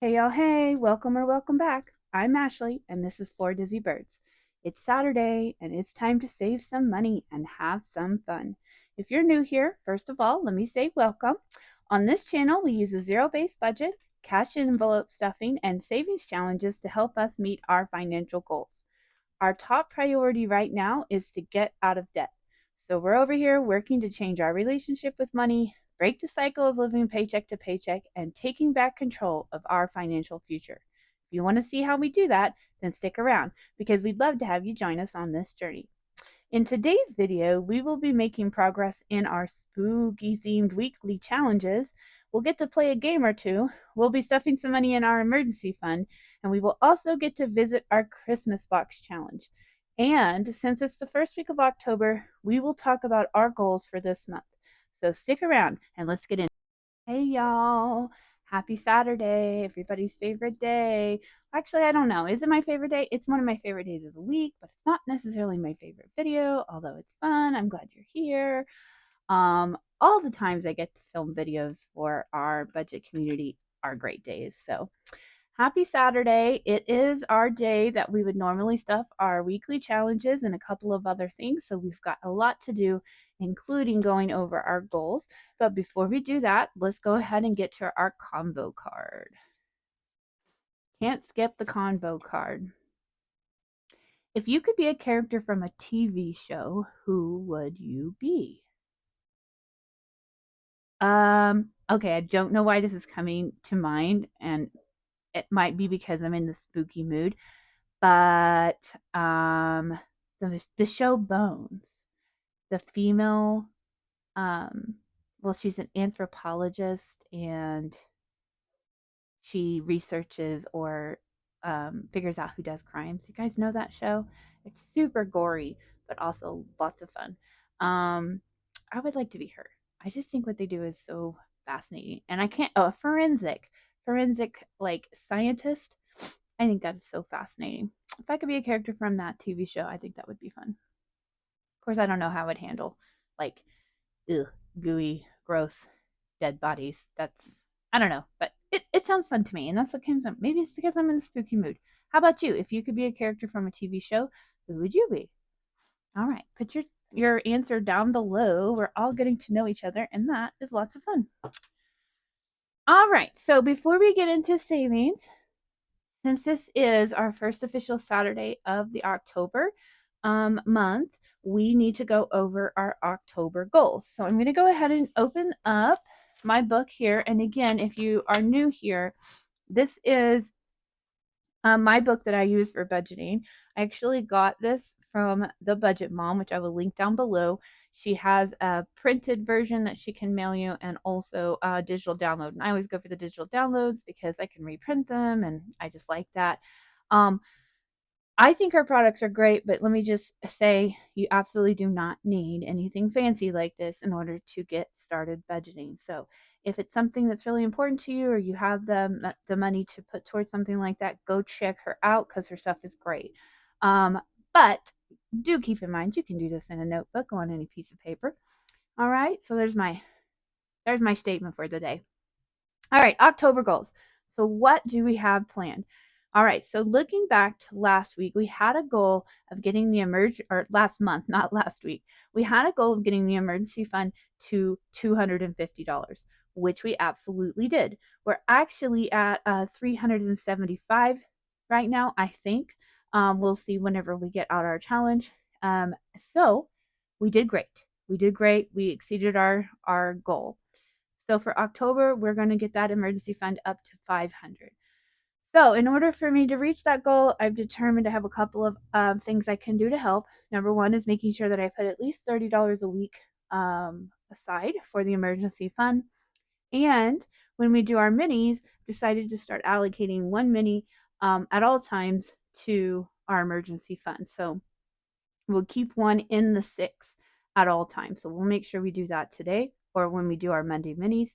Hey y'all, hey, welcome or welcome back. I'm Ashley and this is For Dizzy Birds. It's Saturday and it's time to save some money and have some fun. If you're new here, first of all, let me say welcome. On this channel, we use a zero-based budget, cash envelope stuffing, and savings challenges to help us meet our financial goals. Our top priority right now is to get out of debt. So we're over here working to change our relationship with money, break the cycle of living paycheck to paycheck, and taking back control of our financial future. If you want to see how we do that, then stick around because we'd love to have you join us on this journey. In today's video, we will be making progress in our spooky themed weekly challenges. We'll get to play a game or two. We'll be stuffing some money in our emergency fund, and we will also get to visit our Christmas box challenge. And since it's the first week of October, we will talk about our goals for this month. So stick around and let's get in. Hey y'all, happy Saturday, everybody's favorite day. Actually, I don't know. Is it my favorite day? It's one of my favorite days of the week, but it's not necessarily my favorite video, although it's fun. I'm glad you're here. All the times I get to film videos for our budget community are great days. So happy Saturday. It is our day that we would normally stuff our weekly challenges and a couple of other things. So we've got a lot to do, including going over our goals. But before we do that, let's go ahead and get to our combo card. Can't skip the combo card. If you could be a character from a TV show, who would you be? Okay, I don't know why this is coming to mind, and it might be because I'm in the spooky mood. But the show Bones, the female, um, well, she's an anthropologist and she researches or figures out who does crimes. You guys know that show? It's super gory, but also lots of fun. I would like to be her. I just think what they do is so fascinating, and I can't. Oh, a forensic like scientist. I think that is so fascinating. If I could be a character from that TV show, I think that would be fun. Of course, I don't know how I would handle like ugh, gooey, gross, dead bodies. That's I don't know, but it sounds fun to me, and that's what comes up. Maybe it's because I'm in a spooky mood. How about you? If you could be a character from a TV show, who would you be? All right, put your answer down below. We're all getting to know each other, and that is lots of fun. All right, so before we get into savings, since this is our first official Saturday of the October month, we need to go over our October goals. So I'm going to go ahead and open up my book here. And again, if you are new here, this is my book that I use for budgeting. I actually got this from the Budget Mom, which I will link down below. She has a printed version that she can mail you and also a digital download. And I always go for the digital downloads because I can reprint them and I just like that. Um, I think her products are great, but let me just say you absolutely do not need anything fancy like this in order to get started budgeting. So, if it's something that's really important to you or you have the money to put towards something like that, go check her out because her stuff is great. But do keep in mind you can do this in a notebook or on any piece of paper. All right, so there's my statement for the day. All right, October goals. So, what do we have planned? All right, so looking back to last week, we had a goal of getting the or last month, not last week. We had a goal of getting the emergency fund to $250, which we absolutely did. We're actually at 375 right now, I think. We'll see whenever we get out our challenge. So we did great. We did great. We exceeded our goal. So for October, we're going to get that emergency fund up to 500. So in order for me to reach that goal, I've determined to have a couple of things I can do to help. Number one is making sure that I put at least $30 a week aside for the emergency fund. And when we do our minis, decided to start allocating one mini at all times to our emergency fund. So we'll keep one in the six at all times. So we'll make sure we do that today or when we do our Monday minis.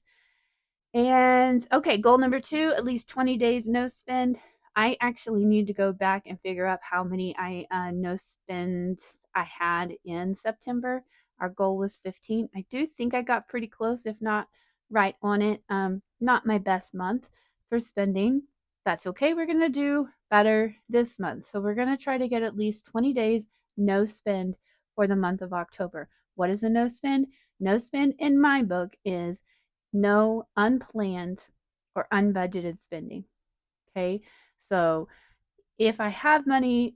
And okay, goal number two, at least 20 days no spend. I actually need to go back and figure out how many I no spend I had in September. Our goal was 15. I do think I got pretty close, if not right on it. Not my best month for spending. That's okay. We're going to do better this month. So we're going to try to get at least 20 days no spend for the month of October. What is a no spend? No spend in my book is no unplanned or unbudgeted spending. Okay. So if I have money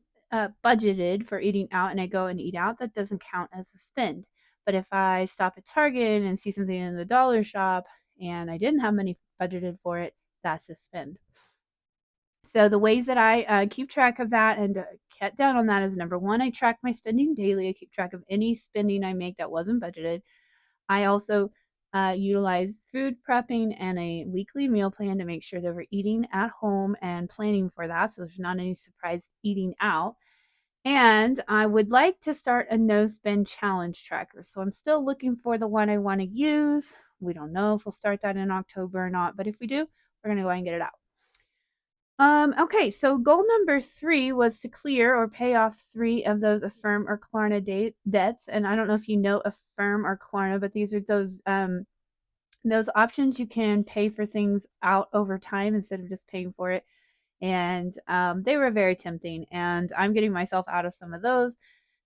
budgeted for eating out and I go and eat out, that doesn't count as a spend. But if I stop at Target and see something in the dollar shop and I didn't have money budgeted for it, that's a spend. So the ways that I keep track of that and cut down on that is number one, I track my spending daily. I keep track of any spending I make that wasn't budgeted. I also utilize food prepping and a weekly meal plan to make sure that we're eating at home and planning for that so there's not any surprise eating out. And I would like to start a no spend challenge tracker. So I'm still looking for the one I want to use. We don't know if we'll start that in October or not, but if we do, we're going to go ahead and get it out. Okay, so goal number 3 was to clear or pay off 3 of those Affirm or Klarna debts. And I don't know if you know Affirm or Klarna, but these are those options you can pay for things out over time instead of just paying for it. And they were very tempting, and I'm getting myself out of some of those.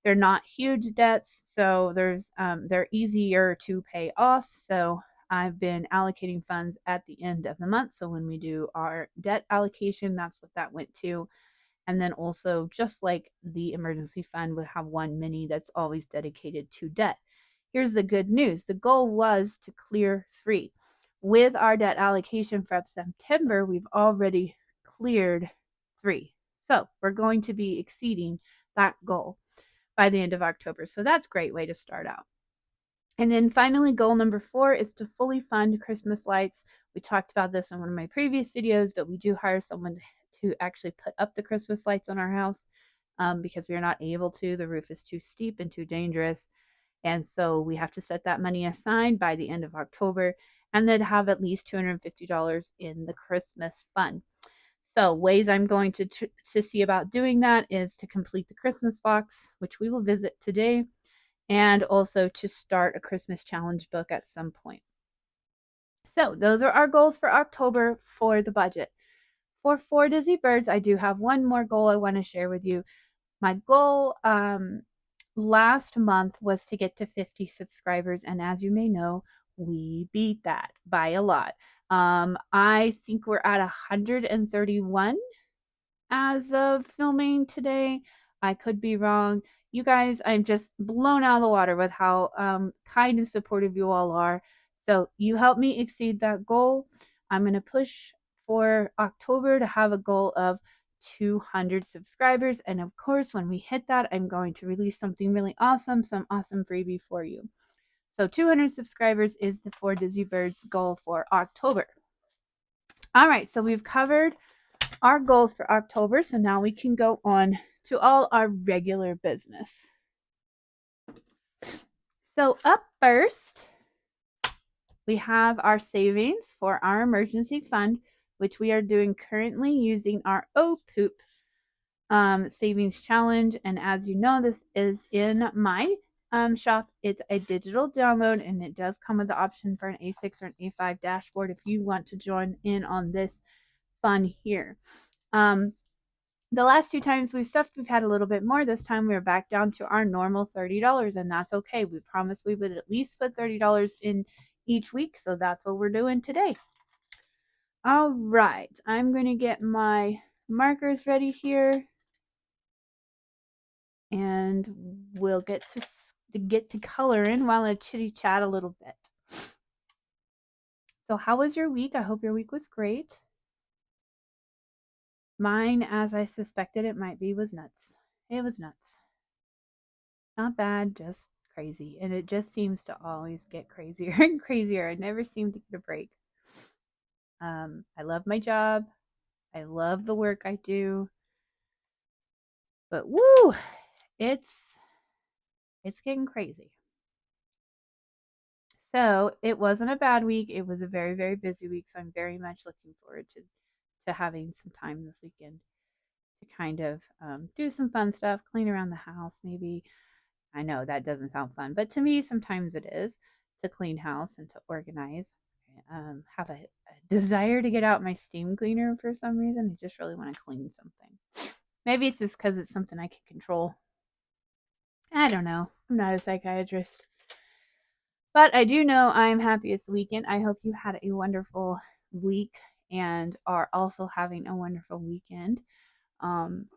They're not huge debts, so they're easier to pay off. So I've been allocating funds at the end of the month. So when we do our debt allocation, that's what that went to. And then also, just like the emergency fund would have one mini that's always dedicated to debt. Here's the good news. The goal was to clear 3. With our debt allocation for September, we've already cleared 3. So we're going to be exceeding that goal by the end of October. So that's a great way to start out. And then finally, goal number 4 is to fully fund Christmas lights. We talked about this in one of my previous videos, but we do hire someone to actually put up the Christmas lights on our house because we are not able to. The roof is too steep and too dangerous. And so we have to set that money aside by the end of October and then have at least $250 in the Christmas fund. So ways I'm going to see about doing that is to complete the Christmas box, which we will visit today, and also to start a Christmas challenge book at some point. So those are our goals for October for the budget. For 4 Dizzy Birds, I do have one more goal I want to share with you. My goal last month was to get to 50 subscribers, and as you may know, we beat that by a lot. I think we're at 131 as of filming today. I could be wrong. You guys, I'm just blown out of the water with how kind and supportive you all are. So you helped me exceed that goal. I'm going to push for October to have a goal of 200 subscribers. And of course, when we hit that, I'm going to release something really awesome, some awesome freebie for you. So 200 subscribers is the 4 Dizzy Birds goal for October. All right, so we've covered our goals for October. So now we can go on to all our regular business. So up first, we have our savings for our emergency fund, which we are doing currently using our OPOOP savings challenge. And as you know, this is in my shop. It's a digital download, and it does come with the option for an A6 or an A5 dashboard if you want to join in on this fun here. The last 2 times we've stuffed, we've had a little bit more. This time we're back down to our normal $30, and that's okay. We promised we would at least put $30 in each week, so that's what we're doing today. All right, I'm going to get my markers ready here, and we'll get to coloring while I chitty chat a little bit. So how was your week? I hope your week was great. Mine, as I suspected it might be, was nuts. It was nuts. Not bad, just crazy. And it just seems to always get crazier and crazier. I never seem to get a break. I love my job. I love the work I do. But woo, it's getting crazy. So it wasn't a bad week. It was a very, very busy week. So I'm very much looking forward to having some time this weekend to kind of do some fun stuff, clean around the house, maybe. I know that doesn't sound fun, but to me, sometimes it is to clean house and to organize. have a desire to get out my steam cleaner for some reason. I just really want to clean something. Maybe it's just because it's something I can control. I don't know. I'm not a psychiatrist. But I do know I'm happy it's the weekend. I hope you had a wonderful week and are also having a wonderful weekend. Um,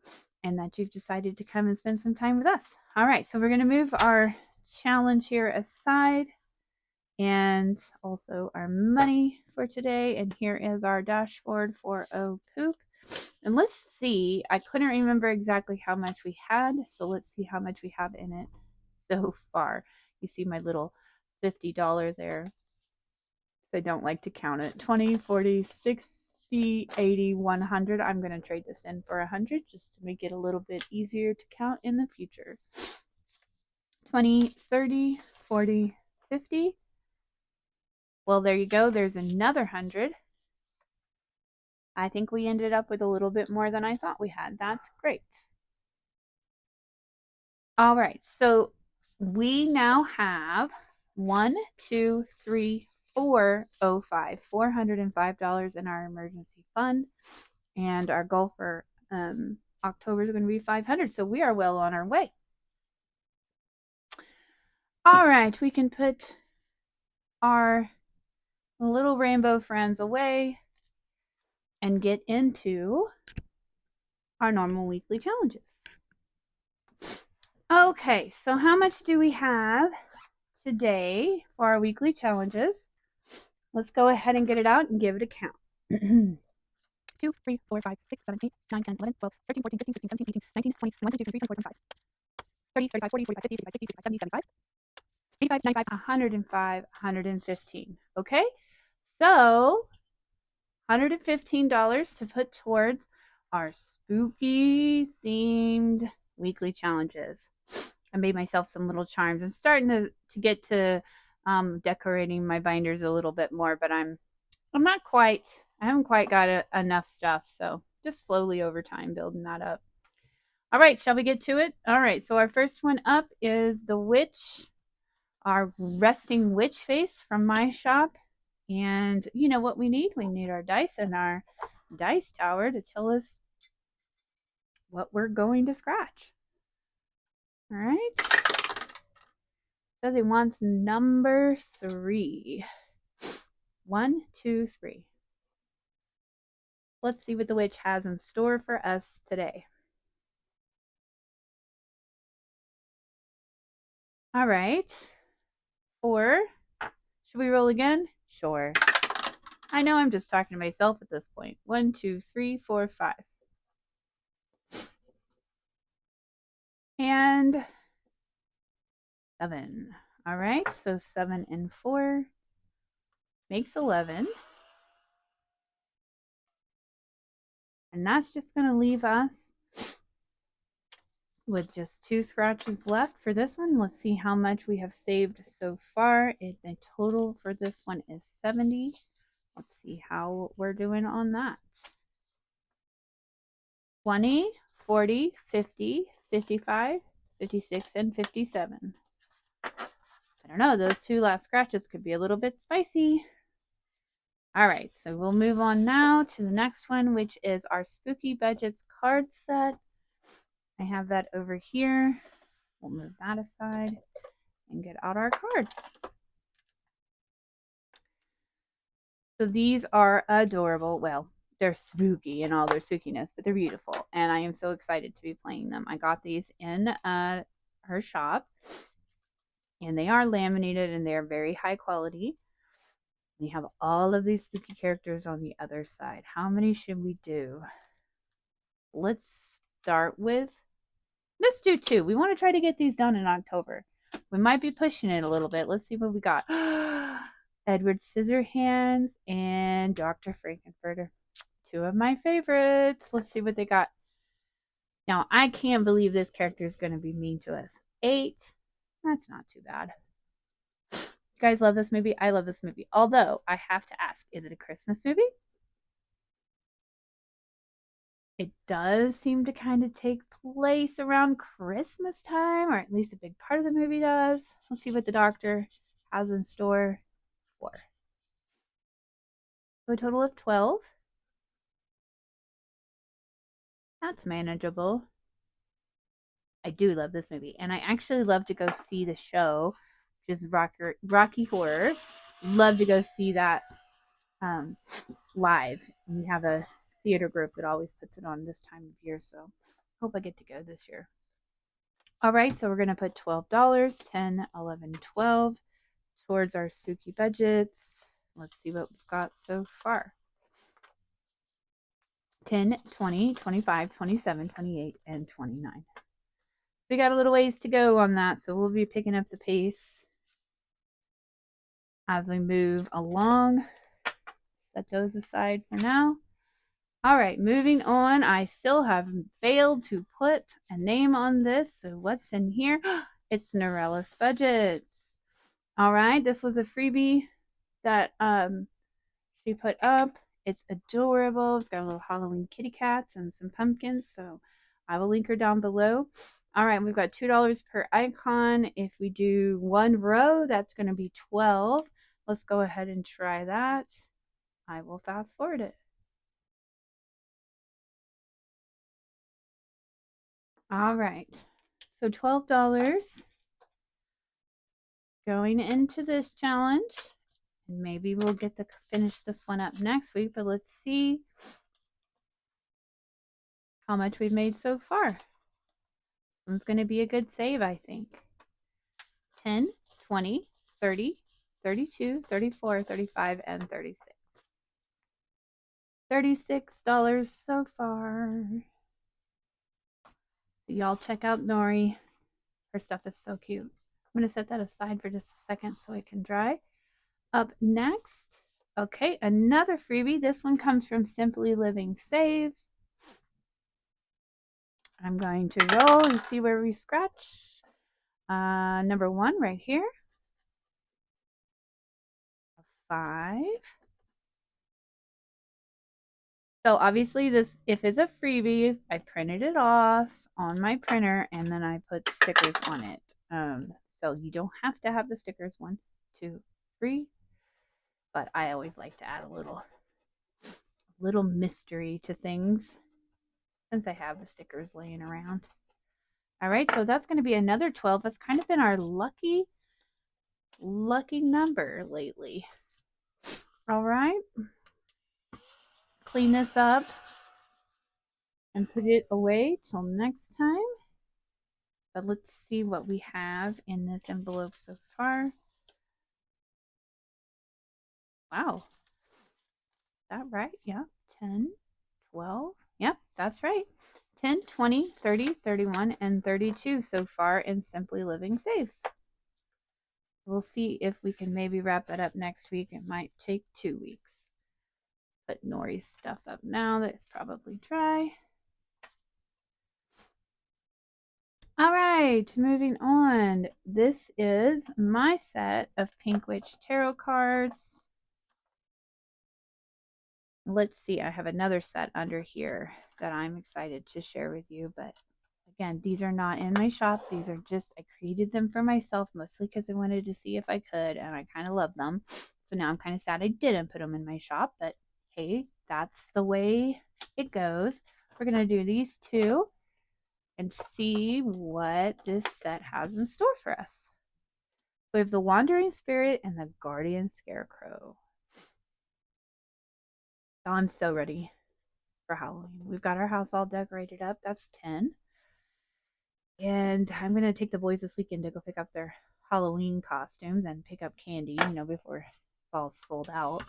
and that you've decided to come and spend some time with us. All right, so we're going to move our challenge here aside and also our money for today. And here is our dashboard for Oh Poop. And let's see, I couldn't remember exactly how much we had, so let's see how much we have in it so far. You see my little $50 there. I don't like to count it. 20, 40, 60, 80, 100. I'm going to trade this in for 100 just to make it a little bit easier to count in the future. 20, 30, 40, 50. Well, there you go. There's another 100. I think we ended up with a little bit more than I thought we had. That's great. All right, so we now have 1, 2, 3, 4, $405 in our emergency fund, and our goal for October is going to be 500. So we are well on our way. All right, we can put our little rainbow friends away and get into our normal weekly challenges. Okay, so how much do we have today for our weekly challenges? Let's go ahead and get it out and give it a count. 2, 3, 4, 5, 6, 7, 8, 9, 10, 11, 12, 13, 14, 15, 16, 17, 18, 19, 20, 21, 22, 23, 24, 25, 30, 35, 40, 45, 50, 55, 60, 65, 70, 75, 85, 95, 105, 115. Okay, so $115 to put towards our spooky themed weekly challenges. I made myself some little charms. I'm starting to get to decorating my binders a little bit more, but I'm not quite, I haven't quite got enough stuff, so just slowly over time building that up. All right, shall we get to it? All right, so our first one up is the witch, our resting witch face from my shop. And you know what we need? We need our dice and our dice tower to tell us what we're going to scratch. All right. So they want number 3. 1, 2, 3. Let's see what the witch has in store for us today. All right. 4. Should we roll again? Sure. I know I'm just talking to myself at this point. 1, 2, 3, 4, 5. And 7. All right, so 7 and 4 makes 11. And that's just going to leave us with just 2 scratches left for this one. Let's see how much we have saved so far. The total for this one is 70. Let's see how we're doing on that. 20, 40, 50, 55, 56, and 57. I don't know, those 2 last scratches could be a little bit spicy. All right, so we'll move on now to the next one, which is our Spooky Budgets card set. I have that over here. We'll move that aside and get out our cards. So these are adorable. Well, they're spooky in all their spookiness, but they're beautiful. And I am so excited to be playing them. I got these in her shop. And they are laminated and they're very high quality. And you have all of these spooky characters on the other side. How many should we do? Let's start with, let's do 2. We want to try to get these done in October. We might be pushing it a little bit. Let's see what we got. Edward Scissorhands and Dr. Frankenfurter. 2 of my favorites. Let's see what they got. Now, I can't believe this character is going to be mean to us. 8. That's not too bad. You guys love this movie? I love this movie. Although, I have to ask, is it a Christmas movie? It does seem to kind of take place around Christmas time, or at least a big part of the movie does. Let's see what the doctor has in store for. So a total of 12. That's manageable. I do love this movie, and I actually love to go see the show, which is Rocky Horror. Love to go see that um, live. We have a theater group that always puts it on this time of year, so hope I get to go this year. All right, so we're going to put $12, 10, 11, 12 towards our spooky budgets. Let's see what we've got so far. 10, 20, 25, 27, 28, and 29. We got a little ways to go on that, so we'll be picking up the pace as we move along. Set those aside for now. All right, moving on. I still have failed to put a name on this, so what's in here? It's Norella's Budgets. All right, this was a freebie that she put up. It's adorable. It's got a little Halloween kitty cats and some pumpkins, so I will link her down below. All right, we've got $2 per icon. If we do one row, that's going to be 12. Let's go ahead and try that. I will fast forward it. All right, so $12 going into this challenge. And maybe we'll get to finish this one up next week, but let's see how much we've made so far. It's going to be a good save, I think. 10, 20, 30, 32, 34, 35, and 36. $36 so far. So y'all check out Nori. Her stuff is so cute. I'm going to set that aside for just a second so it can dry. Up next, okay, another freebie. This one comes from Simply Living Saves. I'm going to roll and see where we scratch. Number 1 right here. 5. So obviously this, if it's a freebie, I printed it off on my printer and then I put stickers on it. So you don't have to have the stickers. 1, 2, 3. But I always like to add a little mystery to things since I have the stickers laying around. All right, so that's going to be another 12. That's kind of been our lucky number lately. All right. Clean this up and put it away till next time. But let's see what we have in this envelope so far. Wow. Is that right? Yeah. 10, 12. Yep, that's right. 10, 20, 30, 31, and 32 so far in Simply Living Saves. We'll see if we can maybe wrap that up next week. It might take 2 weeks. Put Nori's stuff up now. That's probably dry. All right, moving on. This is my set of Pink Witch tarot cards. Let's see, I have another set under here that I'm excited to share with you, but again, these are not in my shop. These are just, I created them for myself, mostly because I wanted to see if I could, and I kind of love them. So now I'm kind of sad I didn't put them in my shop, but hey, that's the way it goes. We're going to do these two and see what this set has in store for us. We have the Wandering Spirit and the Guardian Scarecrow. Oh, I'm so ready for Halloween. We've got our house all decorated up. That's 10. And I'm going to take the boys this weekend to go pick up their Halloween costumes and pick up candy, before it's all sold out.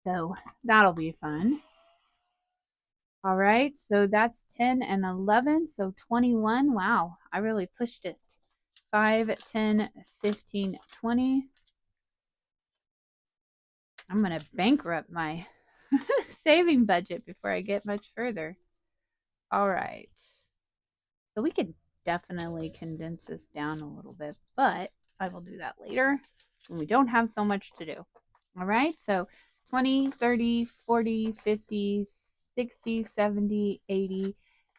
So that'll be fun. All right, so that's 10 and 11, so 21. Wow, I really pushed it. 5, 10, 15, 20. I'm going to bankrupt my saving budget before I get much further. All right. So we could definitely condense this down a little bit, but I will do that later when we don't have so much to do. All right. So 20, 30, 40, 50, 60, 70, 80,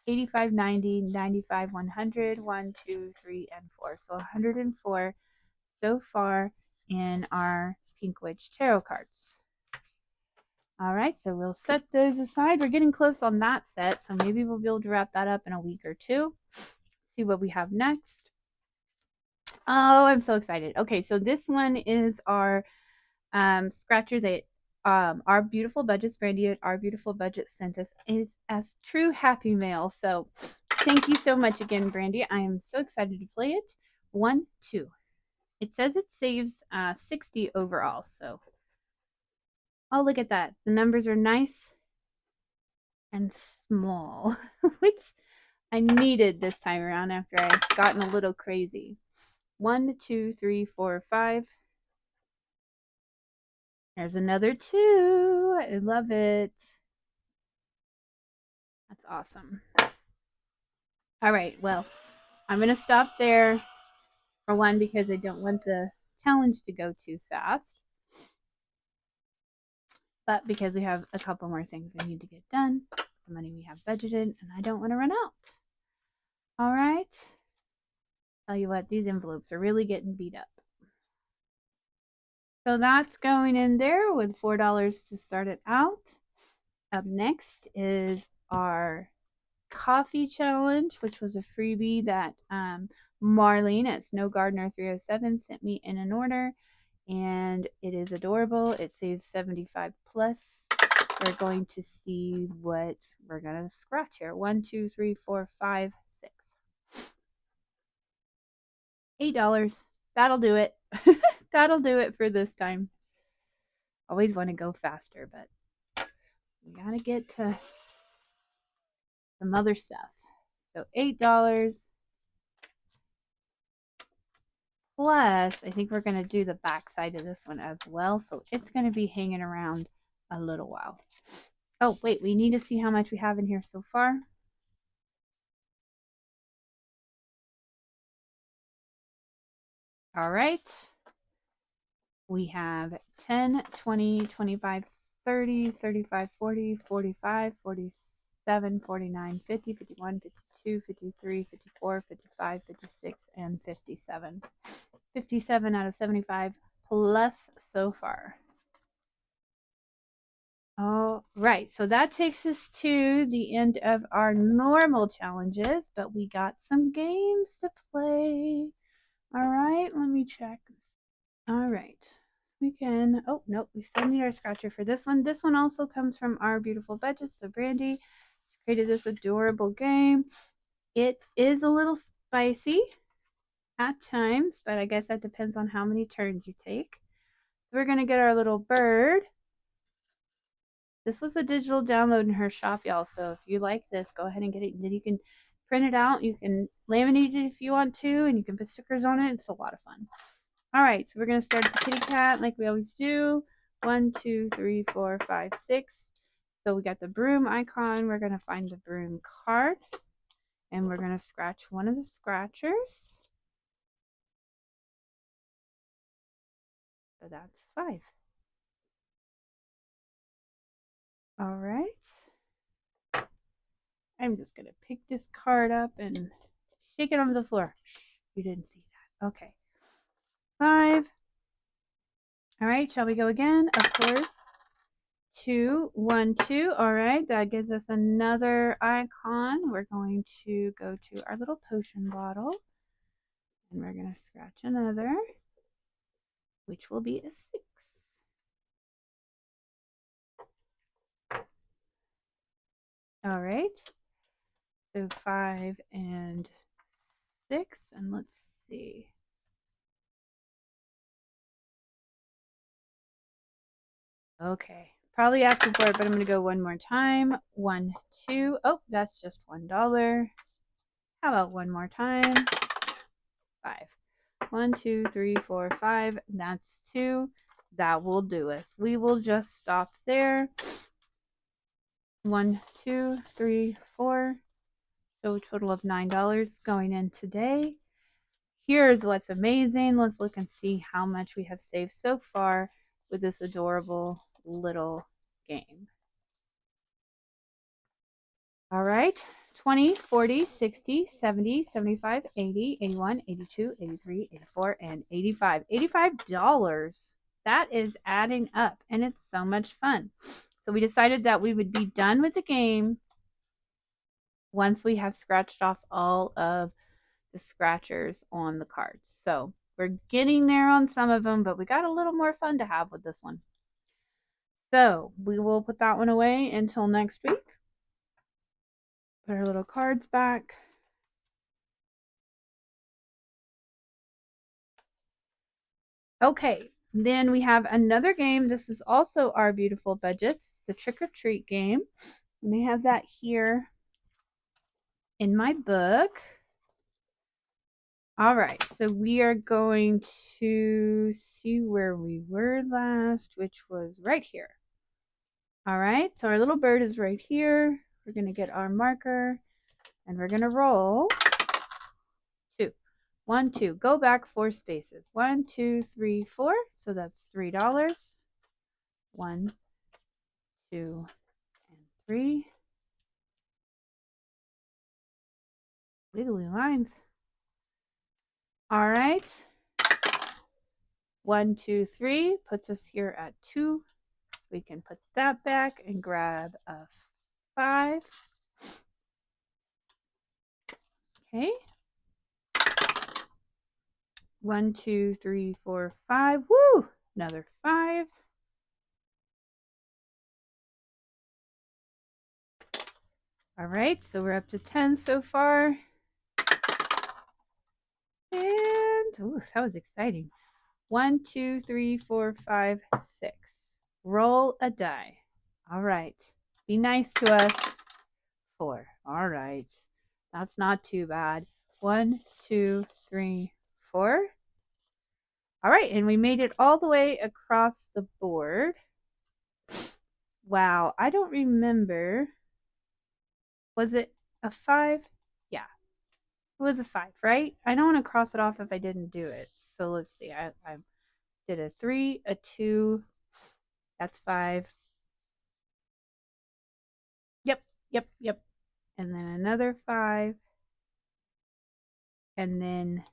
85, 90, 95, 100, 1, 2, 3, and 4. So 104 so far in our Pink Witch tarot cards. All right, so we'll set those aside. We're getting close on that set, so maybe we'll be able to wrap that up in a week or two. See what we have next. Oh, I'm so excited. Okay, so this one is our scratcher that our beautiful budgets, Brandy at Our Beautiful Budget sent us is as true happy mail. So thank you so much again, Brandy. I am so excited to play it. 1, 2. It says it saves 60 overall. So, oh, look at that. The numbers are nice and small, which I needed this time around after I've gotten a little crazy. 1, 2, 3, 4, 5. There's another 2. I love it. That's awesome. All right, well, I'm going to stop there for one because I don't want the challenge to go too fast. But because we have a couple more things we need to get done, the money we have budgeted, and I don't want to run out. All right. Tell you what, these envelopes are really getting beat up. So that's going in there with $4 to start it out. Up next is our coffee challenge, which was a freebie that Marlene at Snow Gardener 307 sent me in an order, and it is adorable. It saves 75 plus. We're going to see what we're gonna scratch here. 1, 2, 3, 4, 5, 6. $8. That'll do it. That'll do it for this time. Always want to go faster, but we gotta get to some other stuff. So $8 plus, I think we're gonna do the back side of this one as well. So it's gonna be hanging around a little while. Oh, wait, we need to see how much we have in here so far. All right. We have 10, 20, 25, 30, 35, 40, 45, 47, 49, 50, 51, 52, 53, 54, 55, 56, and 57. 57 out of 75 plus so far. All right, so that takes us to the end of our normal challenges, but we got some games to play. All right, let me check. All right, we can, oh, nope, we still need our scratcher for this one. This one also comes from Our Beautiful Budget. So Brandy created this adorable game. It is a little spicy at times, but I guess that depends on how many turns you take. So we're going to get our little bird. This was a digital download in her shop, y'all. So if you like this, go ahead and get it. And then you can print it out. You can laminate it if you want to, and you can put stickers on it. It's a lot of fun. All right, so we're going to start the kitty cat like we always do. 1, 2, 3, 4, 5, 6. So we got the broom icon. We're going to find the broom card, and we're going to scratch one of the scratchers. So that's 5. All right. I'm just going to pick this card up and shake it onto the floor. You didn't see that. Okay. 5. All right, shall we go again? Of course. 2, 1, 2. All right, that gives us another icon. We're going to go to our little potion bottle, and we're going to scratch another, which will be a 6. All right, so 5 and 6, and let's see. Okay, probably asking for it, but I'm going to go one more time. 1, 2. Oh, that's just $1. How about one more time? 5. 1, 2, 3, 4, 5. That's 2. That will do us. We will just stop there. 1, 2, 3, 4. So a total of $9 going in today. Here's what's amazing. Let's look and see how much we have saved so far with this adorable little game. All right. 20, 40, 60, 70, 75, 80, 81, 82, 83, 84, and 85. $85. That is adding up, and it's so much fun. So we decided that we would be done with the game once we have scratched off all of the scratchers on the cards. So we're getting there on some of them, but we got a little more fun to have with this one. So we will put that one away until next week. Put our little cards back. Okay, then we have another game. This is also our beautiful budgets, the trick or treat game. And I have that here in my book. All right, so we are going to see where we were last, which was right here. All right, so our little bird is right here. We're going to get our marker and we're going to roll 2. 1, 2. Go back 4 spaces. 1, 2, 3, 4. So that's $3. 1, 2, and 3. Wiggly lines. All right. 1, 2, 3 puts us here at 2. We can put that back and grab a 5. Okay. 1, 2, 3, 4, 5. Woo! Another 5. All right, so we're up to 10 so far. And ooh, that was exciting. 1, 2, 3, 4, 5, 6. Roll a die. All right. Be nice to us. 4. All right. That's not too bad. 1, 2, 3, 4. All right, and we made it all the way across the board. Wow, I don't remember. Was it a 5? Yeah, it was a 5, right? I don't want to cross it off if I didn't do it. So let's see. I did a 3, a 2. That's 5. Yep, yep, yep. And then another 5. And then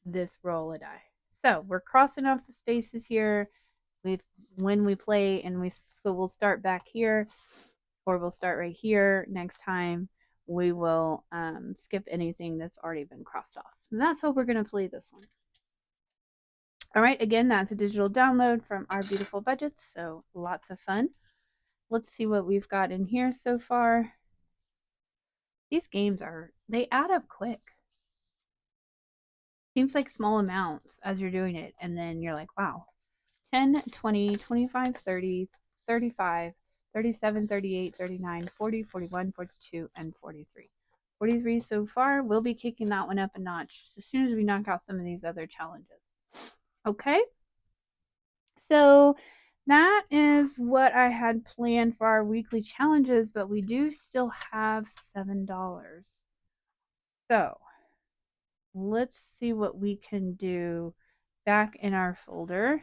this roll a die. So we're crossing off the spaces here. When we play, and so we'll start back here, or we'll start right here. Next time we will skip anything that's already been crossed off. And that's how we're going to play this one. All right, again, that's a digital download from our beautiful budgets, so lots of fun. Let's see what we've got in here so far. These games they add up quick. Seems like small amounts as you're doing it, and then you're like, wow, 10, 20, 25, 30, 35, 37, 38, 39, 40, 41, 42, and 43. 43 so far. We'll be kicking that one up a notch as soon as we knock out some of these other challenges. Okay? So that is what I had planned for our weekly challenges, but we do still have $7. So let's see what we can do back in our folder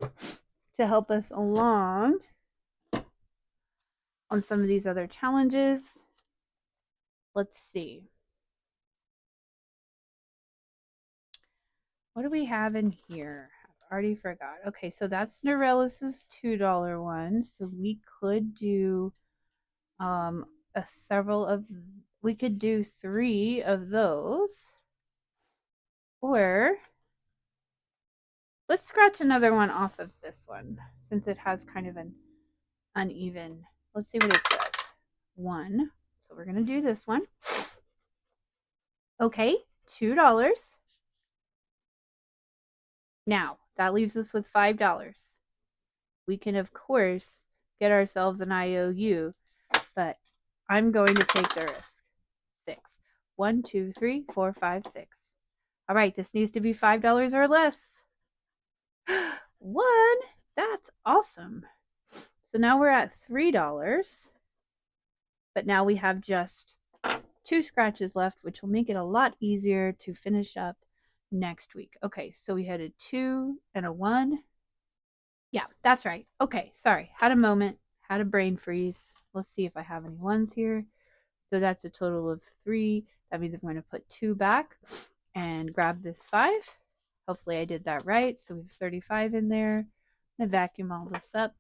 to help us along on some of these other challenges. Let's see. What do we have in here? I've already forgot. Okay, so that's Norellis's $2 one. So we could do we could do 3 of those. Or let's scratch another one off of this one since it has kind of an uneven. Let's see what it says. 1. So we're going to do this one. Okay, $2. Now, that leaves us with $5. We can, of course, get ourselves an IOU, but I'm going to take the risk. 6. 1, 2, 3, 4, 5, 6. All right, this needs to be $5 or less. 1. That's awesome. So now we're at $3, but now we have just 2 scratches left, which will make it a lot easier to finish up next week. Okay, so we had a 2 and a 1. Yeah, that's right. Okay, sorry. Had a moment. Had a brain freeze. Let's see if I have any 1s here. So that's a total of 3. That means I'm going to put 2 back and grab this 5. Hopefully I did that right. So we have 35 in there. I'm going to vacuum all this up.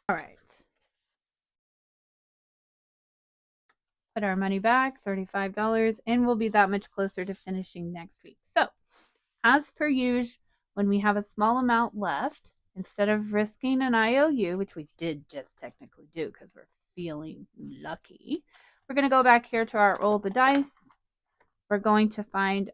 All right. Put our money back, $35, and we'll be that much closer to finishing next week. So, as per usual, when we have a small amount left, instead of risking an IOU, which we did just technically do because we're feeling lucky, we're going to go back here to our roll the dice. We're going to find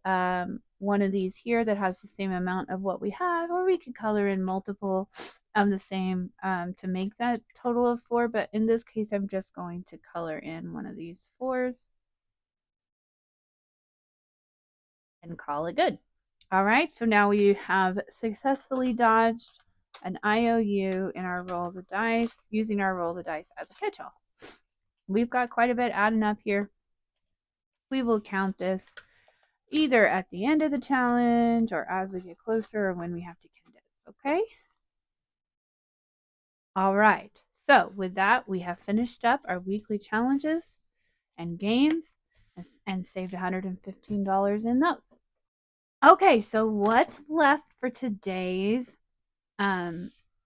one of these here that has the same amount of what we have, or we could color in multiple of the same to make that total of 4. But in this case, I'm just going to color in one of these 4s and call it good. All right, so now we have successfully dodged an IOU in our roll the dice, using our roll the dice as a catch-all. We've got quite a bit adding up here. We will count this either at the end of the challenge or as we get closer or when we have to condense, okay? All right, so with that, we have finished up our weekly challenges and games and saved $115 in those. Okay, so what's left for today's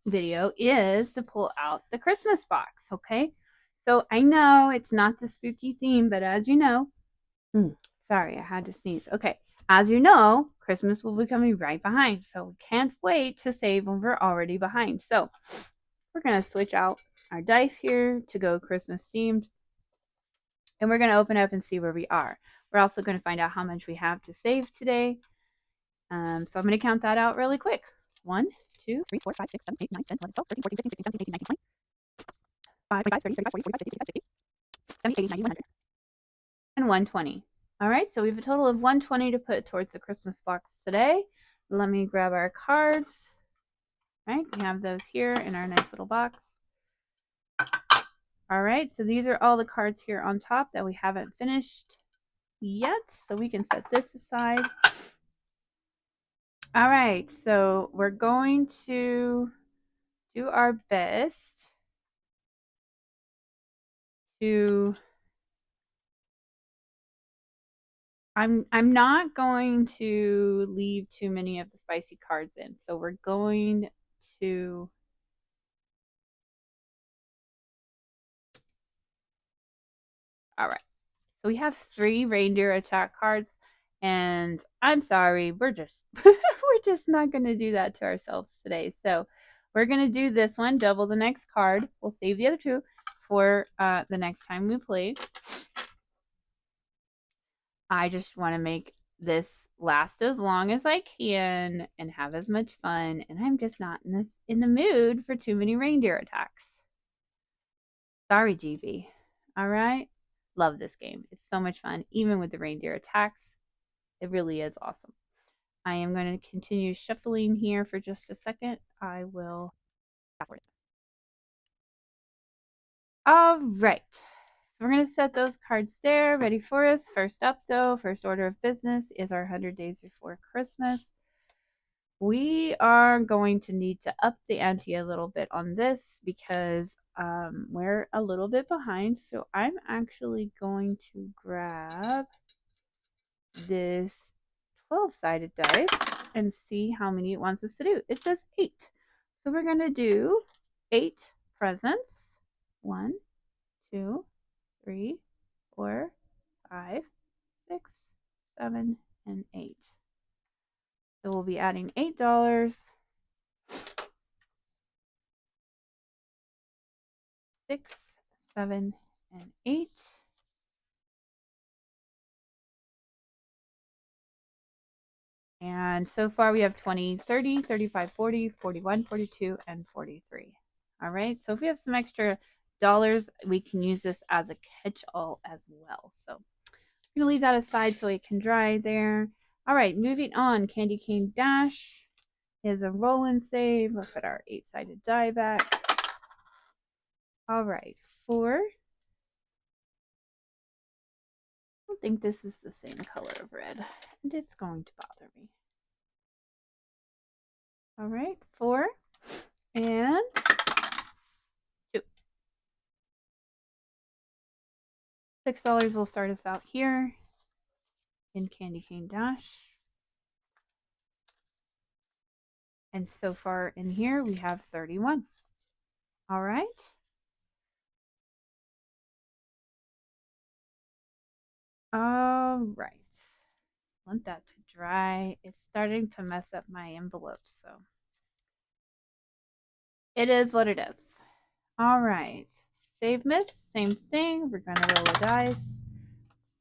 video is to pull out the Christmas box, okay? So I know it's not the spooky theme, but as you know, sorry, I had to sneeze. Okay, as you know, Christmas will be coming right behind, so we can't wait to save when we're already behind. So we're going to switch out our dice here to go Christmas themed, and we're going to open up and see where we are. We're also going to find out how much we have to save today. So I'm going to count that out really quick. 1, 2, 3, 4, 5, 6, 7, 8, 9, 10, 11, 12, 13, 14, 15, 16, 17, 18, 19, 20. 5, 25, 30, 35, 40, 45, 50, 55, 60, 70, 80, 90, 100. And 120. All right, so we have a total of 120 to put towards the Christmas box today. Let me grab our cards. All right, we have those here in our nice little box. All right, so these are all the cards here on top that we haven't finished yet, so we can set this aside. All right, so we're going to do our best to I'm not going to leave too many of the spicy cards in. So we're going to all right. So we have 3 reindeer attack cards, and I'm sorry, we're just we're just not going to do that to ourselves today. So we're going to do this one, double the next card. We'll save the other 2 for the next time we play. I just want to make this last as long as I can and have as much fun, and I'm just not in the mood for too many reindeer attacks. Sorry, GB. All right? Love this game. It's so much fun, even with the reindeer attacks. It really is awesome. I am going to continue shuffling here for just a second. I will fast forward. All right. So we're going to set those cards there, ready for us. First up, though, first order of business is our 100 Days Before Christmas. We are going to need to up the ante a little bit on this because we're a little bit behind. So I'm actually going to grab this 12-sided dice and see how many it wants us to do. It says 8. So we're going to do 8 presents. 1, 2, 3, 4, 5, 6, 7, and 8. So we'll be adding $8, 6, 7, and 8. And so far we have 20, 30, 35, 40, 41, 42, and 43. All right, so if we have some extra dollars, we can use this as a catch-all as well. So I'm going to leave that aside so it can dry there. All right, moving on, Candy Cane Dash is a roll and save. We'll put our 8-sided die back. All right, 4. I don't think this is the same color of red, and it's going to bother me. All right, 4 and 2. $6 will start us out here in Candy Cane Dash. And so far in here we have 31. All right. All right. Want that to dry. It's starting to mess up my envelope, so it is what it is. All right. Save miss, same thing. We're gonna roll a dice.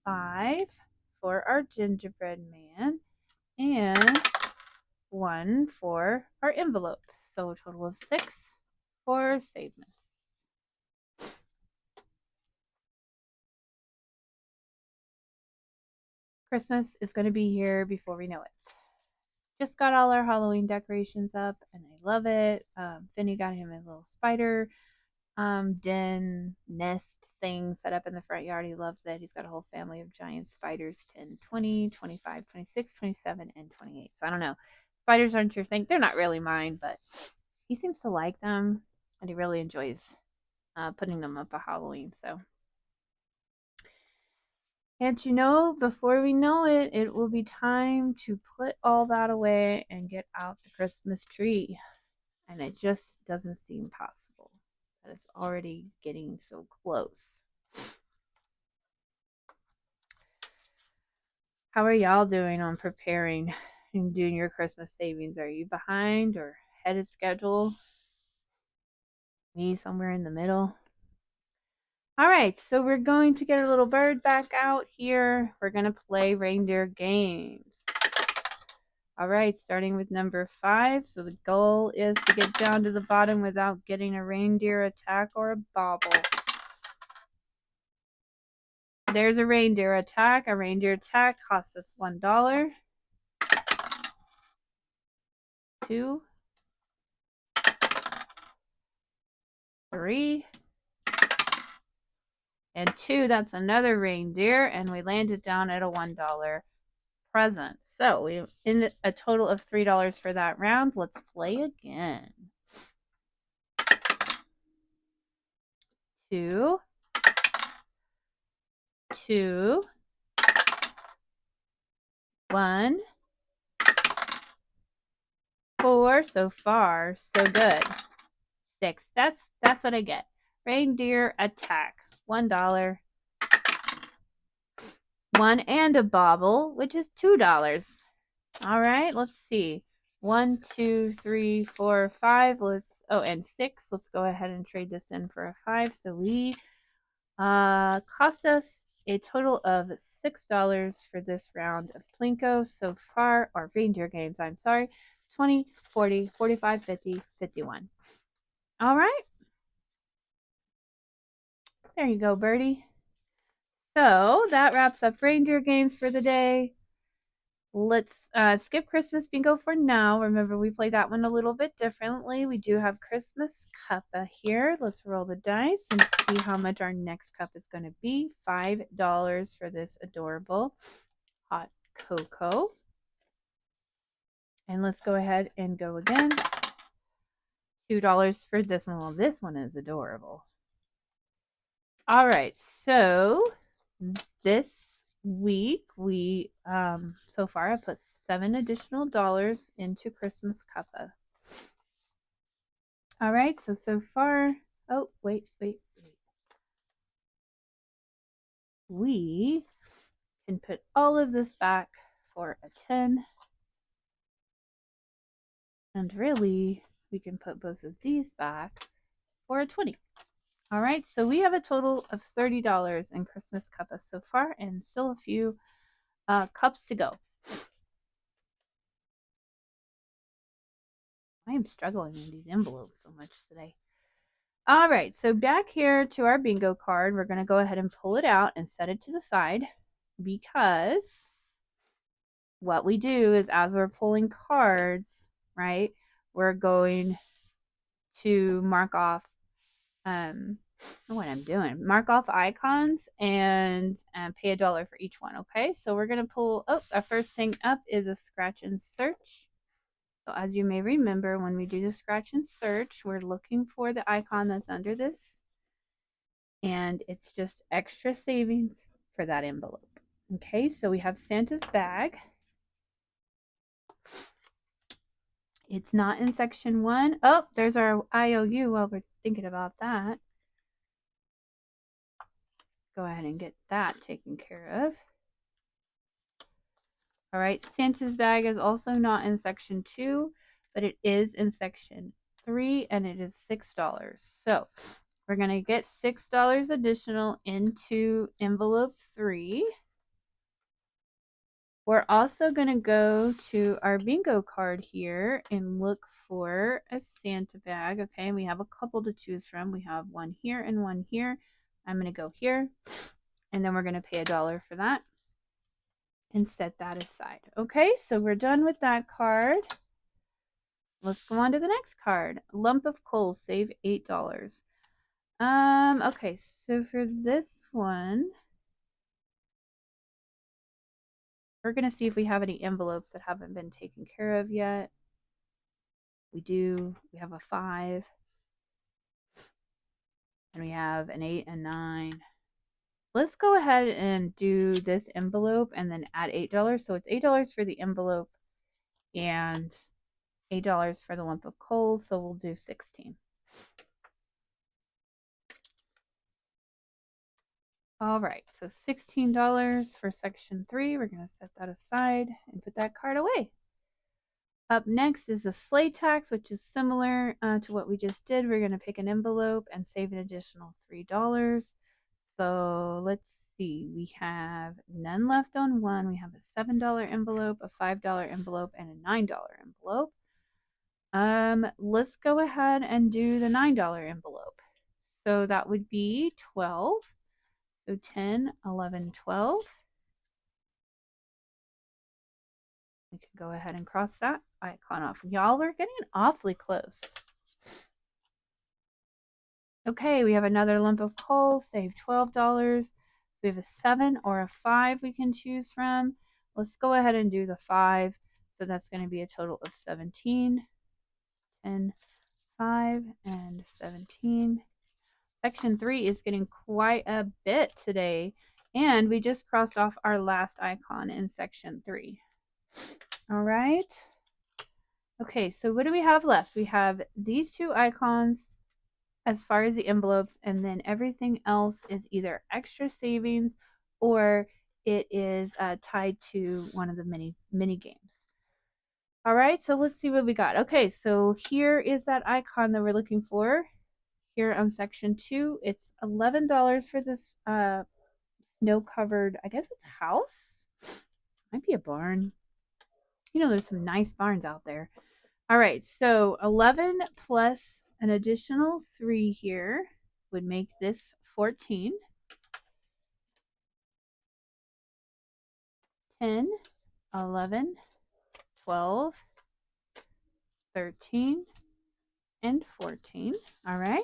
5 for our gingerbread man and 1 for our envelope. So a total of 6 for save miss. Christmas is going to be here before we know it. Just got all our Halloween decorations up and I love it. Finny got him a little spider den nest thing set up in the front yard. He loves it. He's got a whole family of giant spiders, 10, 20, 25, 26, 27, and 28. So I don't know. Spiders aren't your thing. They're not really mine, but he seems to like them and he really enjoys putting them up for Halloween. So, and before we know it, it will be time to put all that away and get out the Christmas tree. And it just doesn't seem possible that it's already getting so close. How are y'all doing on preparing and doing your Christmas savings? Are you behind or ahead of schedule? Me somewhere in the middle? All right, so we're going to get our little bird back out here. We're going to play reindeer games. All right, starting with number 5. So the goal is to get down to the bottom without getting a reindeer attack or a bobble. There's a reindeer attack. A reindeer attack costs us $1. 2, 3, and 2. That's another reindeer, and we landed down at a $1 present. So we in a total of $3 for that round. Let's play again. 2, 2, 1, 4. So far, so good. 6. That's what I get. Reindeer attack. $1. 1 and a bobble, which is $2. All right, let's see. 1, 2, 3, 4, 5. And 6. Let's go ahead and trade this in for a 5. So we cost us a total of $6 for this round of Plinko so far, or reindeer games, I'm sorry. 20, 40, 45, 50, 51. All right. There you go, Birdie. So that wraps up reindeer games for the day. Let's skip Christmas bingo for now. Remember, we play that one a little bit differently. We do have Christmas cuppa here. Let's roll the dice and see how much our next cup is going to be. $5 for this adorable hot cocoa. And let's go ahead and go again. $2 for this one. Well, this one is adorable. All right, so this week we so far I put $7 additional into Christmas cuppa. All right, so far, oh wait. We can put all of this back for a 10. And really, we can put both of these back for a 20. All right, so we have a total of $30 in Christmas cuppa so far, and still a few cups to go. I am struggling in these envelopes so much today. All right, so back here to our bingo card, we're going to go ahead and pull it out and set it to the side because what we do is as we're pulling cards, right, we're going to mark off what I'm doing. Mark off icons and pay $1 for each one, okay? So we're going to pull, our first thing up is a scratch and search. So as you may remember, when we do the scratch and search, we're looking for the icon that's under this. And it's just extra savings for that envelope. Okay, so we have Santa's bag. It's not in section 1. Oh, there's our IOU. Well, thinking about that. Go ahead and get that taken care of. All right, Santa's bag is also not in section 2, but it is in section 3, and it is $6. So we're going to get $6 additional into envelope 3. We're also going to go to our bingo card here and look for a Santa bag. Okay, we have a couple to choose from. We have one here and one here. I'm going to go here, and then we're going to pay $1 for that and set that aside. Okay, so we're done with that card. Let's go on to the next card. Lump of coal, save $8. Okay, so for this one, we're gonna see if we have any envelopes that haven't been taken care of yet. We do. We have a 5, and we have an 8 and 9. Let's go ahead and do this envelope and then add $8. So it's $8 for the envelope and $8 for the lump of coal. So we'll do 16. All right, so $16 for section 3. We're going to set that aside and put that card away. Up next is a sleigh tax, which is similar to what we just did. We're going to pick an envelope and save an additional $3. So let's see. We have none left on one. We have a $7 envelope, a $5 envelope, and a $9 envelope. Let's go ahead and do the $9 envelope. So that would be 12. So 10, 11, 12. We can go ahead and cross that icon off. Y'all, we're getting awfully close. Okay, we have another lump of coal, save $12. So we have a 7 or a 5 we can choose from. Let's go ahead and do the 5. So that's going to be a total of 17, 10, 5, and 17. Section 3 is getting quite a bit today. And we just crossed off our last icon in section 3. All right. Okay, so what do we have left? We have these 2 icons as far as the envelopes, and then everything else is either extra savings or it is tied to one of the mini games. All right, so let's see what we got. Okay, so here is that icon that we're looking for. Here on section 2, it's $11 for this snow-covered, I guess it's a house. Might be a barn. You know, there's some nice barns out there. All right, so 11 plus an additional 3 here would make this 14. 10, 11, 12, 13, and 14. All right,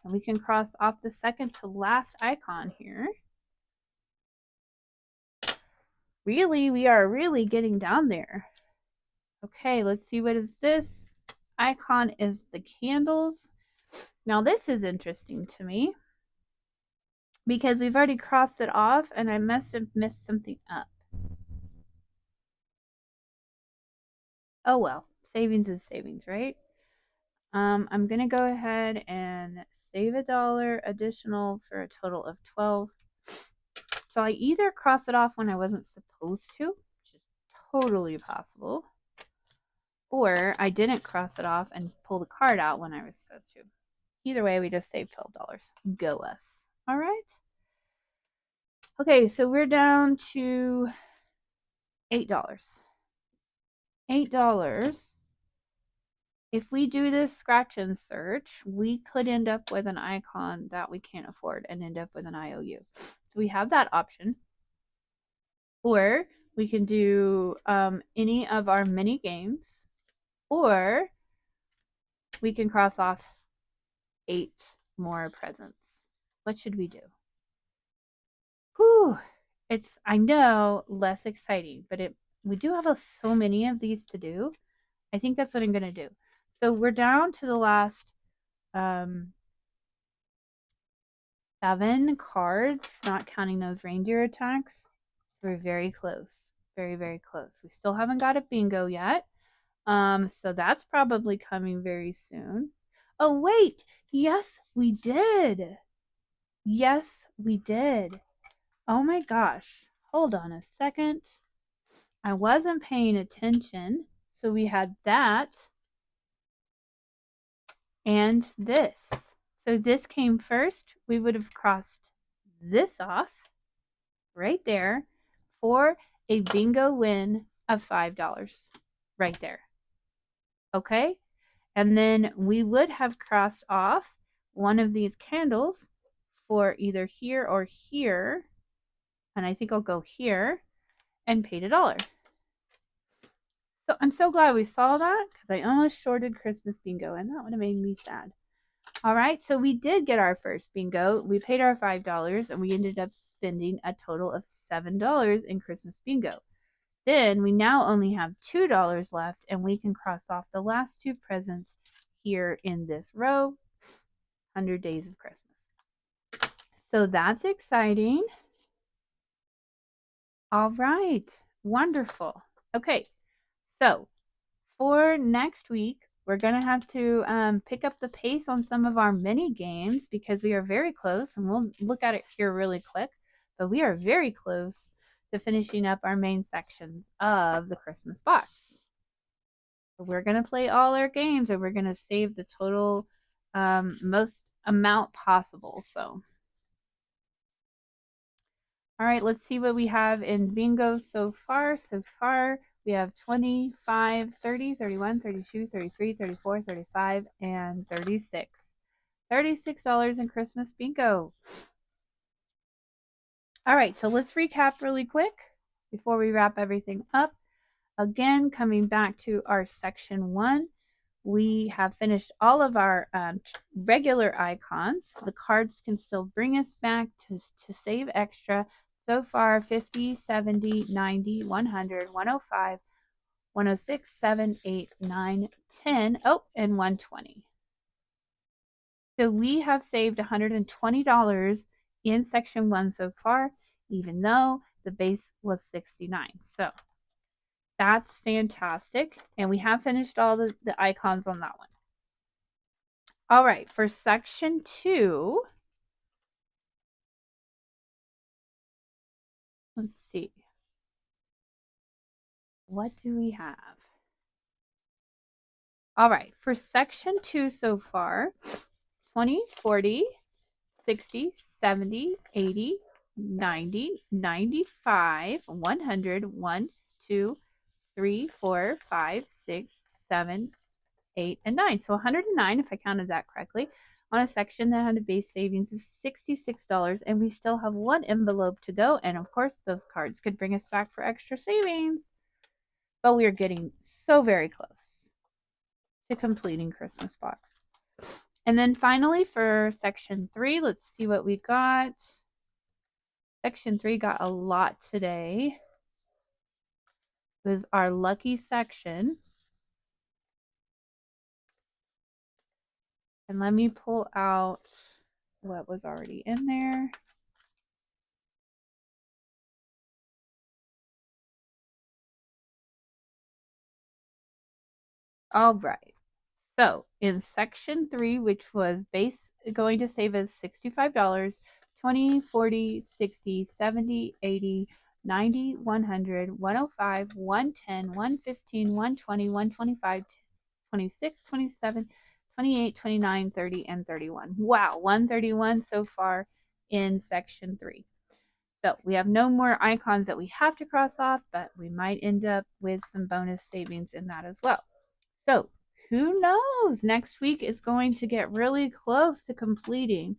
and we can cross off the second to last icon here. Really, we are really getting down there. Okay, let's see, what is this? Icon is the candles. Now this is interesting to me because we've already crossed it off and I must have messed something up. Oh well, savings is savings, right? I'm gonna go ahead and save $1 additional for a total of 12. So I either cross it off when I wasn't supposed to, which is totally possible, or I didn't cross it off and pull the card out when I was supposed to. Either way, we just saved $12. Go us. All right. Okay, so we're down to $8. $8. If we do this scratch and search, we could end up with an icon that we can't afford and end up with an IOU. So we have that option. Or we can do any of our mini games, or we can cross off 8 more presents. What should we do? Whew, it's, I know, less exciting, but we do have so many of these to do. I think that's what I'm going to do. So we're down to the last 7 cards, not counting those reindeer attacks. We're very close. Very, very close. We still haven't got a bingo yet. So that's probably coming very soon. Oh, wait. Yes, we did. Yes, we did. Oh my gosh. Hold on a second. I wasn't paying attention. So we had that and this. So this came first. We would have crossed this off right there for a bingo win of $5 right there. Okay? And then we would have crossed off one of these candles for either here or here. And I think I'll go here and paid $1. So I'm so glad we saw that because I almost shorted Christmas bingo and that would have made me sad. All right, so we did get our first bingo. We paid our $5 and we ended up spending a total of $7 in Christmas bingo. Then we now only have $2 left and we can cross off the last two presents here in this row, 100 Days of Christmas. So that's exciting. All right, wonderful. Okay, so for next week, we're going to have to pick up the pace on some of our mini games because we are very close, and we'll look at it here really quick, but we are very close to finishing up our main sections of the Christmas box. So we're going to play all our games, and we're going to save the total most amount possible. So, all right, let's see what we have in bingo so far. So far, we have 25, 30, 31, 32, 33, 34, 35, and 36. $36 in Christmas bingo. All right, so let's recap really quick before we wrap everything up. Again, coming back to our section 1, we have finished all of our regular icons. The cards can still bring us back to save extra. So far, 50, 70, 90, 100, 105, 106, 7, 8, 9, 10, oh, and 120. So we have saved $120 in section 1 so far, even though the base was 69. So that's fantastic. And we have finished all the icons on that one. All right, for section 2, let's see. What do we have? All right, for section 2 so far, 20, 40, 60, 70, 80, 90, 95, 100, 1, 2, 3, 4, 5, 6, 7, 8, and 9. So 109, if I counted that correctly, on a section that had a base savings of $66, and we still have one envelope to go. And of course, those cards could bring us back for extra savings. But we are getting so very close to completing Christmas box. And then finally for section 3, let's see what we got. Section 3 got a lot today. It was our lucky section. And let me pull out what was already in there. All right. So in section 3, which was base going to save us $65, 20, 40, 60, 70, 80, 90, 100, 105, 110, 115, 120, 125, 26, 27, 28, 29, 30, and 31. Wow, 131 so far in section 3. So we have no more icons that we have to cross off, but we might end up with some bonus savings in that as well. So who knows? Next week is going to get really close to completing,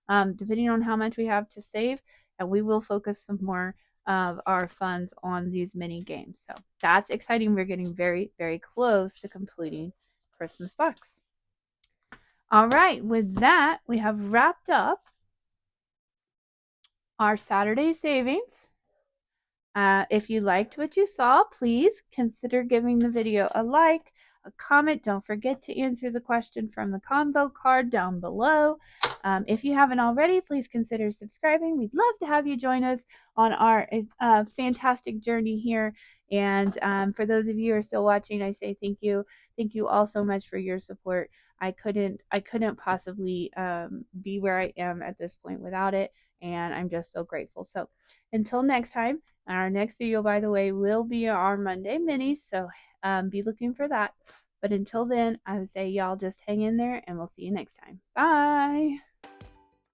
depending on how much we have to save, and we will focus some more of our funds on these mini games. So that's exciting. We're getting very, very close to completing Christmas box. All right, with that, we have wrapped up our Saturday savings. If you liked what you saw, please consider giving the video a like, a comment. Don't forget to answer the question from the combo card down below. If you haven't already, please consider subscribing. We'd love to have you join us on our fantastic journey here. And for those of you who are still watching, I say thank you. Thank you all so much for your support. I couldn't possibly be where I am at this point without it, and I'm just so grateful. So until next time, our next video, by the way, will be our Monday mini, so be looking for that. But until then, I would say y'all just hang in there, and we'll see you next time. Bye.